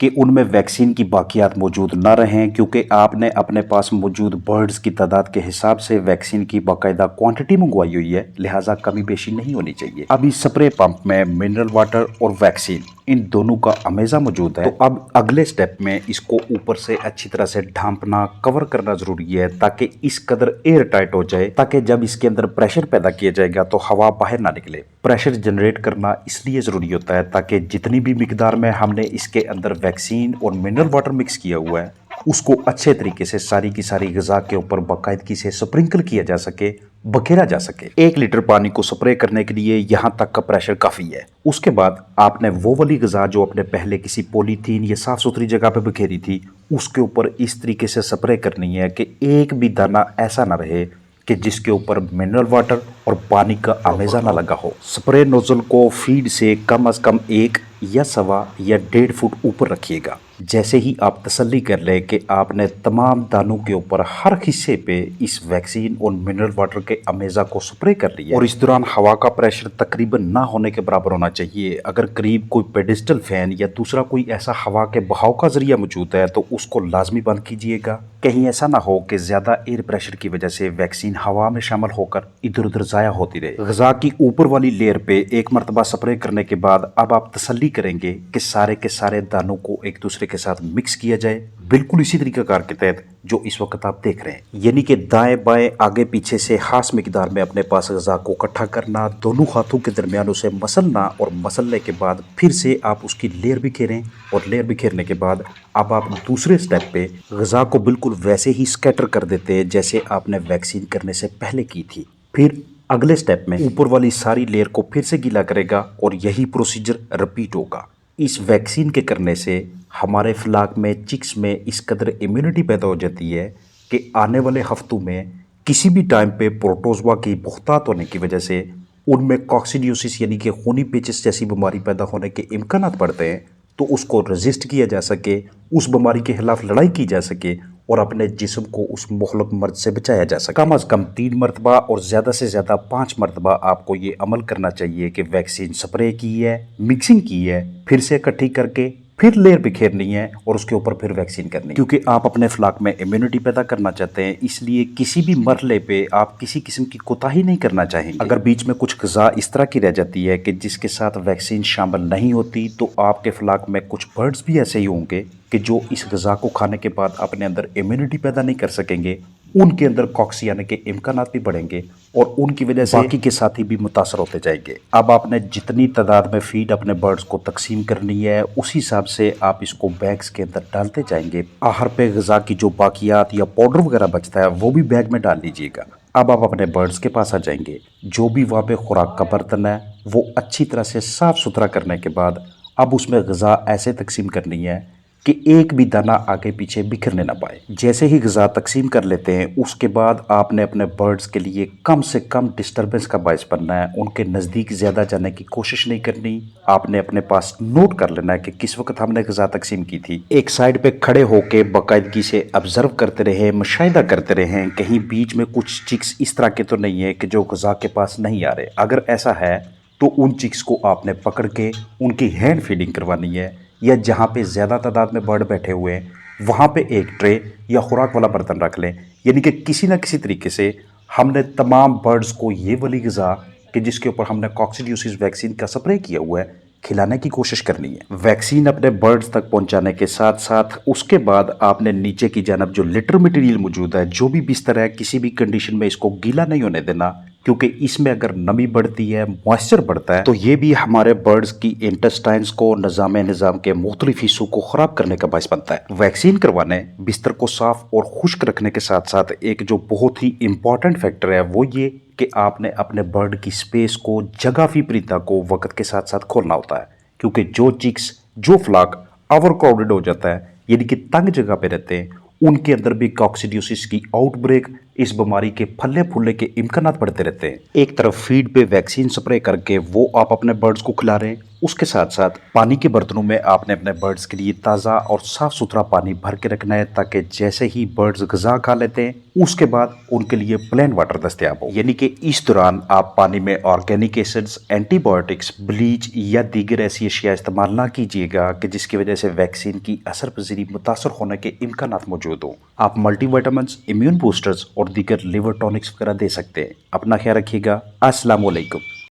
کہ ان میں ویکسین کی باقیات موجود نہ رہیں، کیونکہ آپ نے اپنے پاس موجود برڈز کی تعداد کے حساب سے ویکسین کی باقاعدہ کوانٹٹی منگوائی ہوئی ہے، لہٰذا کمی بیشی نہیں ہونی چاہیے۔ اب اس سپرے پمپ میں منرل واٹر اور ویکسین ان دونوں کا امیزہ موجود ہے، تو اب اگلے سٹیپ میں اس کو اوپر سے اچھی طرح سے ڈھانپنا، کور کرنا ضروری ہے تاکہ اس قدر ایئر ٹائٹ ہو جائے تاکہ جب اس کے اندر پریشر پیدا کیا جائے گا تو ہوا باہر نہ نکلے۔ پریشر جنریٹ کرنا اس لیے ضروری ہوتا ہے تاکہ جتنی بھی مقدار میں ہم نے اس کے اندر ویکسین اور منرل واٹر مکس کیا ہوا ہے اس کو اچھے طریقے سے ساری کی ساری غذا کے اوپر باقاعدگی سے سپرنکل کیا جا سکے، بکھیرا جا سکے۔ 1 لیٹر پانی کو سپرے کرنے کے لیے یہاں تک کا پریشر کافی ہے۔ اس کے بعد آپ نے وہ والی غذا جو اپنے پہلے کسی پولی تھین یا صاف ستھری جگہ پہ بکھیری تھی اس کے اوپر اس طریقے سے سپرے کرنی ہے کہ ایک بھی دانہ ایسا نہ رہے کہ جس کے اوپر منرل واٹر اور پانی کا آمیزہ نہ لگا ہو۔ سپرے نوزل کو فیڈ سے کم از کم 1 یا 1.25 یا 1.5 فٹ اوپر رکھیے گا۔ جیسے ہی آپ تسلی کر لیں کہ آپ نے تمام دانوں کے اوپر ہر حصے پہ اس ویکسین اور منرل واٹر کے امیزہ کو سپرے کر لیا اور اس دوران ہوا کا پریشر تقریباً نہ ہونے کے برابر ہونا چاہیے۔ اگر قریب کوئی پیڈسٹل فین یا دوسرا کوئی ایسا ہوا کے بہاؤ کا ذریعہ موجود ہے تو اس کو لازمی بند کیجیے گا، کہیں ایسا نہ ہو کہ زیادہ ایئر پریشر کی وجہ سے ویکسین ہوا میں شامل ہو کر ادھر ادھر ضائع ہوتی رہے۔ غذا کی اوپر والی لیئر پہ 1 مرتبہ سپرے کرنے کے بعد اب آپ تسلی کریں گے کہ سارے کے سارے دانوں کو ایک دوسرے کے ساتھ مکس کیا جائے، بالکل اسی طریقہ کار کے تحت جو اس وقت آپ دیکھ رہے ہیں، یعنی کہ دائیں بائیں آگے پیچھے سے خاص مقدار میں اپنے پاس غذا کو اکٹھا کرنا، دونوں ہاتھوں کے درمیان اسے مسلنا اور مسلنے کے بعد پھر سے آپ اس کی لیئر بکھیریں اور لیئر بکھیرنے کے بعد اب آپ دوسرے سٹیپ پہ غذا کو بالکل ویسے ہی سکیٹر کر دیتے ہیں جیسے آپ نے ویکسین کرنے سے پہلے کی تھی۔ پھر اگلے سٹیپ میں اوپر والی ساری لیئر کو پھر سے گیلا کرے گا اور یہی پروسیجر رپیٹ ہوگا۔ اس ویکسین کے کرنے سے ہمارے فلاک میں چکس میں اس قدر امیونٹی پیدا ہو جاتی ہے کہ آنے والے ہفتوں میں کسی بھی ٹائم پہ پروٹوزوا کی بہتات ہونے کی وجہ سے ان میں کوکسیڈیوسس یعنی کہ خونی پیچس جیسی بیماری پیدا ہونے کے امکانات بڑھتے ہیں، تو اس کو رزسٹ کیا جا سکے، اس بیماری کے خلاف لڑائی کی جا سکے اور اپنے جسم کو اس مہلک مرض سے بچایا جا سکے۔ کم از کم 3 مرتبہ اور زیادہ سے زیادہ 5 مرتبہ آپ کو یہ عمل کرنا چاہیے کہ ویکسین سپرے کی ہے، مکسنگ کی ہے، پھر سے اکٹھی کر کے پھر لیئر بکھیرنی ہے اور اس کے اوپر پھر ویکسین کرنی ہے، کیونکہ آپ اپنے فلاک میں امیونٹی پیدا کرنا چاہتے ہیں، اس لیے کسی بھی مرحلے پہ آپ کسی قسم کی کوتاہی نہیں کرنا چاہیں گے۔ اگر بیچ میں کچھ غذا اس طرح کی رہ جاتی ہے کہ جس کے ساتھ ویکسین شامل نہیں ہوتی تو آپ کے فلاک میں کچھ برڈز بھی ایسے ہی ہوں گے کہ جو اس غذا کو کھانے کے بعد اپنے اندر امیونٹی پیدا نہیں کر سکیں گے، ان کے اندر کاکسی آنے کے امکانات بھی بڑھیں گے اور ان کی وجہ سے باقی کے ساتھی بھی متاثر ہوتے جائیں گے۔ اب آپ نے جتنی تعداد میں فیڈ اپنے برڈز کو تقسیم کرنی ہے اسی حساب سے آپ اس کو بیگز کے اندر ڈالتے جائیں گے۔ آخر پہ غذا کی جو باقیات یا پاؤڈر وغیرہ بچتا ہے وہ بھی بیگ میں ڈال لیجیے گا۔ اب آپ اپنے برڈز کے پاس آ جائیں گے، جو بھی وہاں پہ خوراک کا برتن ہے وہ اچھی طرح سے صاف ستھرا کرنے کے بعد اب اس میں غذا ایسے تقسیم کرنی ہے کہ ایک بھی دانہ آگے پیچھے بکھرنے نہ پائے۔ جیسے ہی غذا تقسیم کر لیتے ہیں اس کے بعد آپ نے اپنے برڈز کے لیے کم سے کم ڈسٹربنس کا باعث بننا ہے، ان کے نزدیک زیادہ جانے کی کوشش نہیں کرنی۔ آپ نے اپنے پاس نوٹ کر لینا ہے کہ کس وقت ہم نے غذا تقسیم کی تھی، ایک سائڈ پہ کھڑے ہو کے باقاعدگی سے آبزرو کرتے رہیں، مشاہدہ کرتے رہیں، کہیں بیچ میں کچھ چکس اس طرح کے تو نہیں ہے کہ جو غذا کے پاس نہیں آ رہے۔ اگر ایسا ہے تو ان چکس کو آپ نے پکڑ کے ان کی ہینڈ فیڈنگ کروانی ہے، یا جہاں پہ زیادہ تعداد میں برڈ بیٹھے ہوئے ہیں وہاں پہ ایک ٹرے یا خوراک والا برتن رکھ لیں، یعنی کہ کسی نہ کسی طریقے سے ہم نے تمام برڈز کو یہ والی غذا کہ جس کے اوپر ہم نے کوکسیڈیوسس ویکسین کا سپرے کیا ہوا ہے کھلانے کی کوشش کرنی ہے۔ ویکسین اپنے برڈز تک پہنچانے کے ساتھ ساتھ اس کے بعد آپ نے نیچے کی جانب جو لٹر مٹیریل موجود ہے، جو بھی بستر ہے، کسی بھی کنڈیشن میں اس کو گیلا نہیں ہونے دینا، کیونکہ اس میں اگر نمی بڑھتی ہے، موئسچر بڑھتا ہے تو یہ بھی ہمارے برڈز کی انٹسٹائنز کو، نظام کے مختلف حصوں کو خراب کرنے کا باعث بنتا ہے۔ ویکسین کروانے بستر کو صاف اور خشک رکھنے کے ساتھ ساتھ ایک جو بہت ہی امپورٹنٹ فیکٹر ہے وہ یہ کہ آپ نے اپنے برڈ کی سپیس کو، جگہ فی پریتا کو وقت کے ساتھ ساتھ کھولنا ہوتا ہے، کیونکہ جو چکس، جو فلاک اوور کراؤڈڈ ہو جاتا ہے یعنی کہ تنگ جگہ پہ رہتے ہیں، ان کے اندر بھی کوکسیڈیوسس کی آؤٹ بریک، اس بیماری کے پھلے پھولنے کے امکانات بڑھتے رہتے ہیں۔ ایک طرف فیڈ پہ ویکسین سپرے کر کے وہ آپ اپنے برڈز کو کھلا رہے ہیں اس کے ساتھ ساتھ پانی کے برتنوں میں آپ نے اپنے برڈز کے لیے تازہ اور صاف ستھرا پانی بھر کے رکھنا ہے، تاکہ جیسے ہی برڈز غذا کھا لیتے ہیں اس کے بعد ان کے لیے پلین واٹر دستیاب ہو، یعنی کہ اس دوران آپ پانی میں organic acids, antibiotics, bleach یا دیگر ایسی اشیاء استعمال نہ کیجیے گا کہ جس کی وجہ سے ویکسین کی اثر پذیری متاثر ہونے کے امکانات موجود ہوں۔ آپ ملٹی وائٹامنس، امیون بوسٹرز اور دیگر لیور ٹونکس وغیرہ دے سکتے ہیں۔ اپنا خیال رکھیے گا۔ السلام علیکم۔